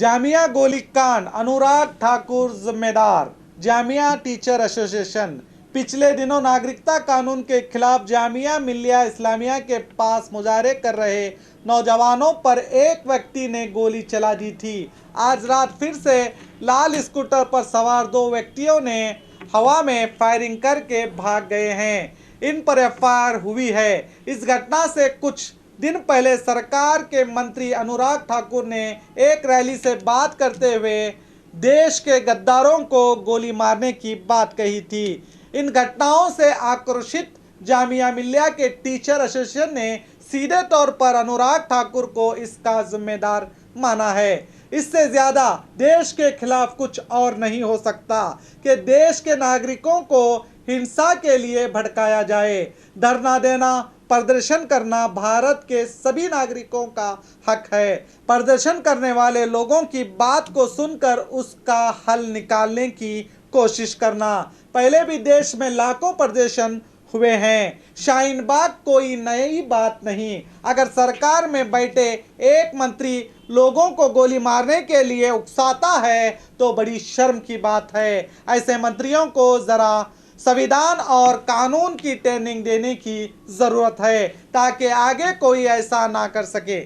जामिया गोलीकांड, अनुराग ठाकुर जिम्मेदार। Jamia teacher association पिछले दिनों नागरिकता कानून के खिलाफ जामिया मिल्लिया इस्लामिया के पास मुजाहरे कर रहे नौजवानों पर एक व्यक्ति ने गोली चला दी थी। आज रात फिर से लाल स्कूटर पर सवार दो व्यक्तियों ने हवा में फायरिंग करके भाग गए हैं। इन पर एफआईआर हुई है। इस घटना से कुछ दिन पहले सरकार के मंत्री अनुराग ठाकुर ने एक रैली से बात करते हुए देश के गद्दारों को गोली मारने की बात कही थी। इन घटनाओं से आक्रोशित जामिया मिल्लिया के टीचर एसोसिएशन ने सीधे तौर पर अनुराग ठाकुर को इसका जिम्मेदार माना है। इससे ज्यादा देश के खिलाफ कुछ और नहीं हो सकता कि देश के नागरिकों को हिंसा के लिए भड़काया जाए। धरना देना, प्रदर्शन करना भारत के सभी नागरिकों का हक है। प्रदर्शन करने वाले लोगों की बात को सुनकर उसका हल निकालने की कोशिश करना। पहले भी देश में लाखों प्रदर्शन हुए हैं। शाहीन बाग कोई नई बात नहीं। अगर सरकार में बैठे एक मंत्री लोगों को गोली मारने के लिए उकसाता है तो बड़ी शर्म की बात है। ऐसे मंत्रियों को जरा संविधान और कानून की ट्रेनिंग देने की जरूरत है ताकि आगे कोई ऐसा ना कर सके।